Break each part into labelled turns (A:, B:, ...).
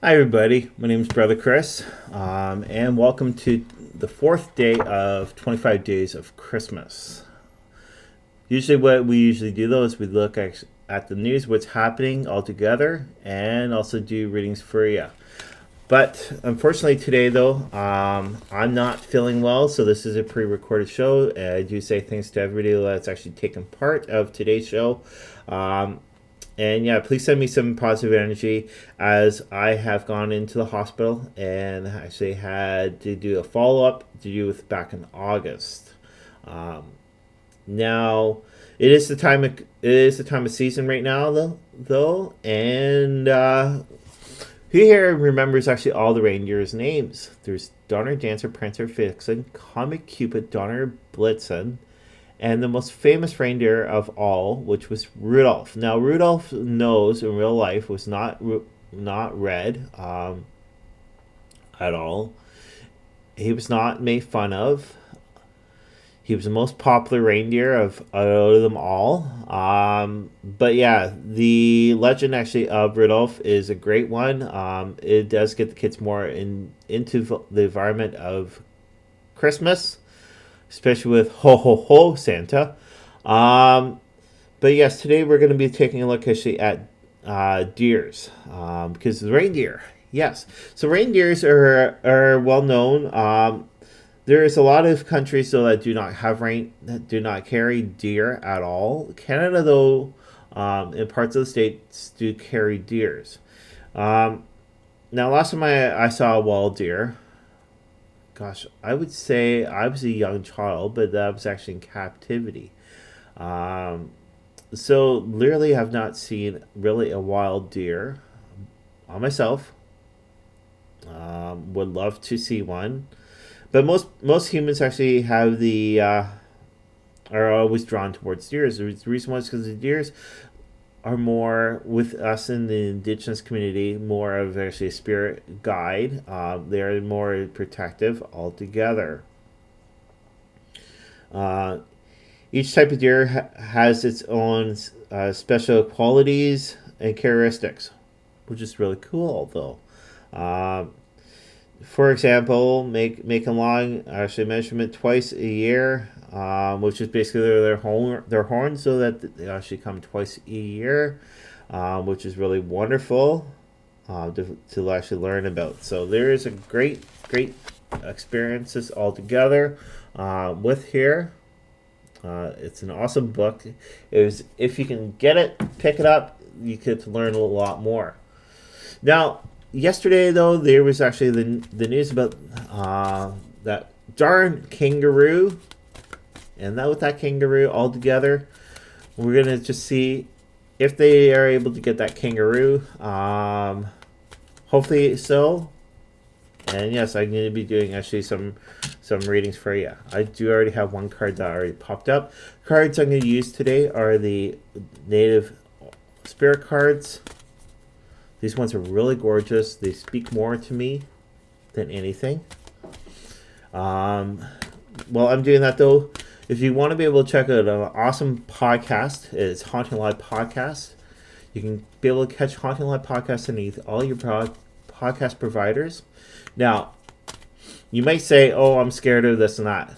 A: Hi, everybody. My name is Brother Chris, and welcome to the fourth day of 25 Days of Christmas. Usually, what we usually do though is we look at the news, what's happening all together, and also do readings for you. But unfortunately, today though, I'm not feeling well, so this is a pre recorded show. I do say thanks to everybody that's actually taken part of today's show. Um, and yeah, please send me some positive energy as I have gone into the hospital and actually had to do a follow up to do with back in August. Um, Now, it is the time of season right now though, and who here remembers actually all the reindeers' names? There's Donner, Dancer, Prancer, Vixen, Comet, Cupid, Donner, Blitzen, and the most famous reindeer of all, which was Rudolph. Now, Rudolph's nose in real life was not red at all. He was not made fun of. He was the most popular reindeer of out of them all. But yeah, the legend actually of Rudolph is a great one. It does get the kids more into the environment of Christmas, especially with Ho Ho Ho Santa. Um, but yes, today we're going to be taking a look actually at deers, because the reindeer. Yes, so reindeers are well known. There is a lot of countries though that do not have that do not carry deer at all. Canada though, in parts of the states do carry deers. Um, Now, last time I saw a wild deer, gosh, I would say I was a young child, but that was actually in captivity. Um, so literally, have not seen really a wild deer on myself. Would love to see one, but most humans actually have are always drawn towards deers. The reason why is because the deers are more with us in the indigenous community, more of actually a spirit guide. They are more protective altogether. Uh, each type of deer has its own special qualities and characteristics, which is really cool, though. Um, for example, make a long actually measurement twice a year, which is basically their horns, so that they actually come twice a year, which is really wonderful to actually learn about. So there is a great experiences altogether with here. It's an awesome book. If you can get it, pick it up. You could learn a lot more. Now, yesterday though, there was actually the news about that darn kangaroo, and that with that kangaroo all together, we're gonna just see if they are able to get that kangaroo. Hopefully so. And yes, I'm going to be doing actually some readings for you. I do already have one card that already popped up. Cards I'm going to use today are the native spirit cards. These ones are really gorgeous. They speak more to me than anything. While I'm doing that though, if you want to be able to check out an awesome podcast, it's Haunting Live Podcast. You can be able to catch Haunting Live Podcast underneath all your podcast providers. Now, you might say, "Oh, I'm scared of this and that."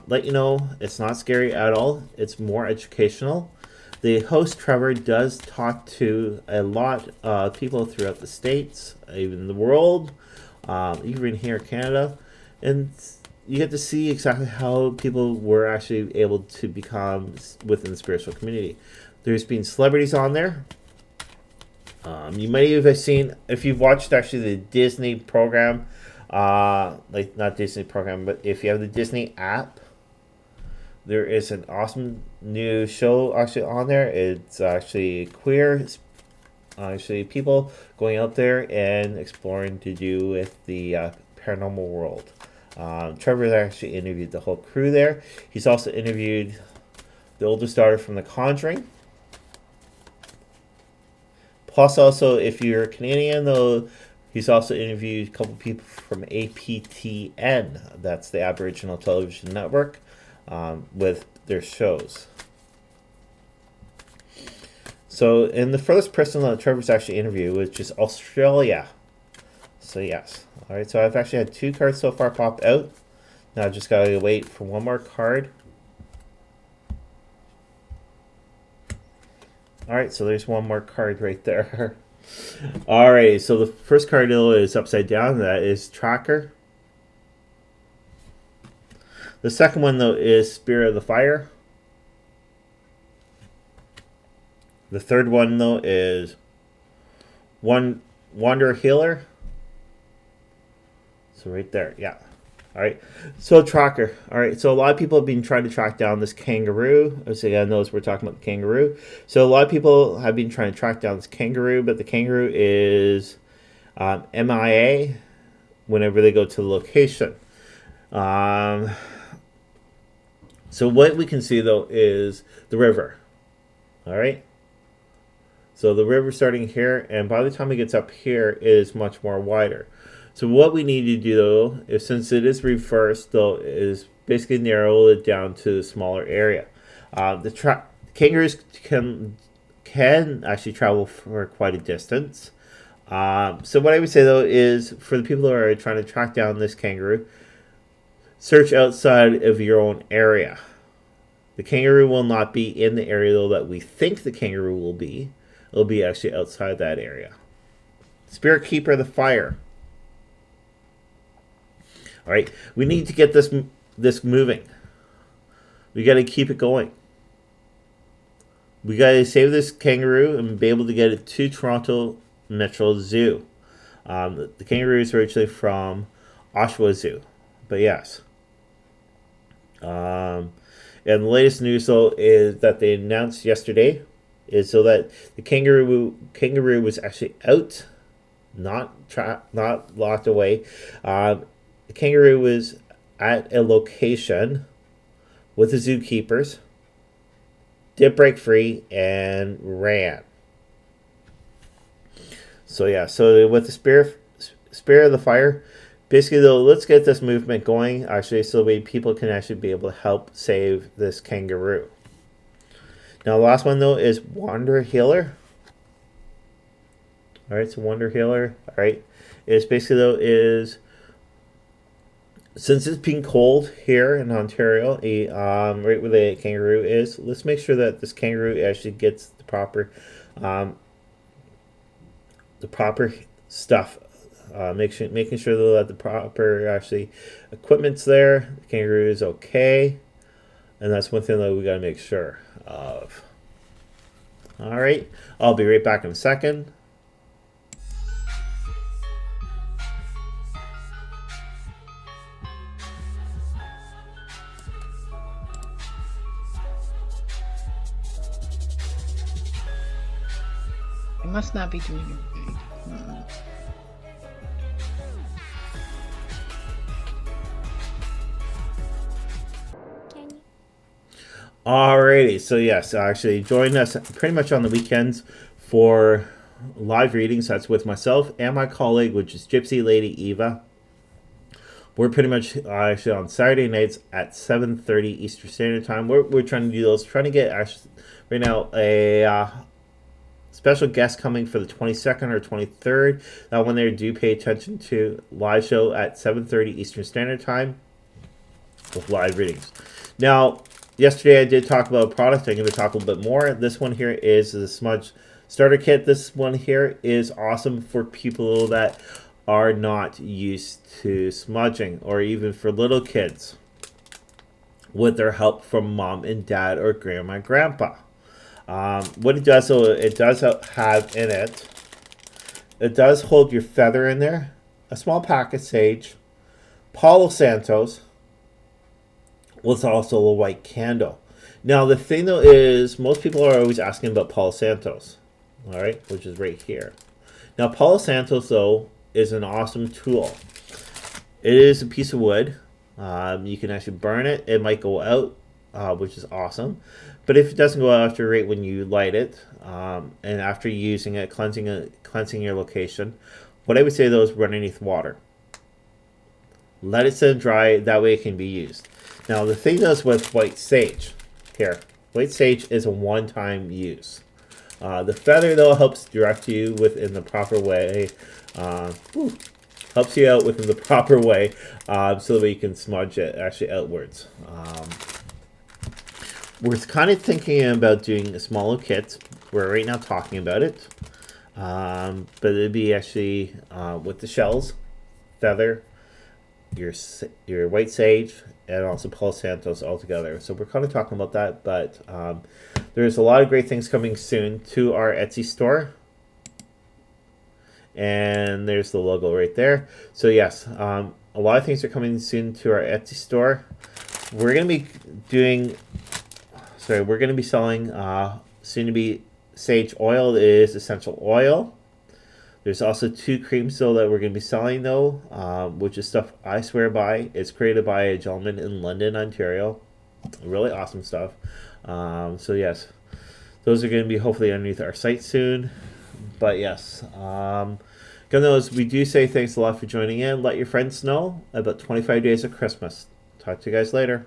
A: Let you know, it's not scary at all. It's more educational. The host Trevor does talk to a lot of people throughout the states, even the world, even here in Canada, and you get to see exactly how people were actually able to become within the spiritual community. There's been celebrities on there. You might have seen, if you've watched actually the Disney program, like not Disney program, but if you have the Disney app, there is an awesome new show actually on there. It's actually queer, actually people going out there and exploring to do with the paranormal world. Trevor actually interviewed the whole crew there. He's also interviewed the oldest daughter from The Conjuring. Plus, also, if you're Canadian, though, he's also interviewed a couple people from APTN. That's the Aboriginal Television Network, with their shows. So, and the furthest person that Trevor's actually interviewed, which is Australia. So yes. All right. So I've actually had 2 cards so far pop out. Now I just gotta wait for one more card. All right. So there's one more card right there. All right. So the first card is upside down. That is Tracker. The second one though is Spirit of the Fire. The third one though is Wander Healer. So right there, yeah. All right. So Tracker. All right. So a lot of people have been trying to track down this kangaroo. So I notice we're talking about the kangaroo. So a lot of people have been trying to track down this kangaroo, but the kangaroo is MIA whenever they go to the location. So what we can see though is the river. All right. So the river starting here, and by the time it gets up here, it is much more wider. So what we need to do though, is since it is reversed though, is basically narrow it down to a smaller area. The kangaroos can actually travel for quite a distance. So what I would say though is for the people who are trying to track down this kangaroo, search outside of your own area. The kangaroo will not be in the area though that we think the kangaroo will be. It'll be actually outside that area. Spirit Keeper of the Fire. All right, we need to get this moving. We got to keep it going. We got to save this kangaroo and be able to get it to Toronto Metro Zoo. The kangaroo is originally from Oshawa Zoo, but yes. And the latest news though is that they announced yesterday is so that the kangaroo was actually out, not locked away. The kangaroo was at a location with the zookeepers, did break free, and ran. So yeah, so with the spirit of the fire, basically though, let's get this movement going actually so that people can actually be able to help save this kangaroo. Now the last one though is Wander Healer. All right, so Wander Healer. All right, it's basically though is since it's been cold here in Ontario, right where the kangaroo is, let's make sure that this kangaroo actually gets the proper stuff. Making sure that the proper actually equipment's there. The kangaroo is okay, and that's one thing that we got to make sure of. All right, I'll be right back in a second.
B: I must not be doing it right.
A: Alrighty, so yes, actually join us pretty much on the weekends for live readings. That's with myself and my colleague, which is Gypsy Lady Eva. We're pretty much actually on Saturday nights at 7:30 Eastern Standard Time. We're trying to do those, trying to get actually right now a special guest coming for the 22nd or 23rd. That one there, do pay attention to live show at 7:30 Eastern Standard Time with live readings. Now, yesterday I did talk about a product. I'm going to talk a little bit more. This one here is the Smudge Starter Kit. This one here is awesome for people that are not used to smudging, or even for little kids with their help from mom and dad or grandma and grandpa. What it does, so it does have in it, it does hold your feather in there, a small pack of sage, Palo Santos, with also a white candle. Now the thing though is, most people are always asking about Palo Santos, all right, which is right here. Now Palo Santos though is an awesome tool. It is a piece of wood. You can actually burn it. It might go out, which is awesome. But if it doesn't go out after right when you light it, and after using it, cleansing your location, what I would say though is run underneath water. Let it sit and dry. That way it can be used. Now the thing is with white sage, here, white sage is a one-time use. The feather though helps direct you within the proper way. helps you out within the proper way, so that you can smudge it actually outwards. We're kind of thinking about doing smaller kits. We're right now talking about it, but it'd be actually with the shells, feather, your white sage, and also Palo Santos all together. So we're kind of talking about that, but there's a lot of great things coming soon to our Etsy store. And there's the logo right there. So yes, a lot of things are coming soon to our Etsy store. We're gonna be selling soon to be sage oil is essential oil. There's also 2 creams though that we're going to be selling though, which is stuff I swear by. It's created by a gentleman in London, Ontario. Really awesome stuff. So yes, those are going to be hopefully underneath our site soon. But yes, those, we do say thanks a lot for joining in. Let your friends know about 25 days of Christmas. Talk to you guys later.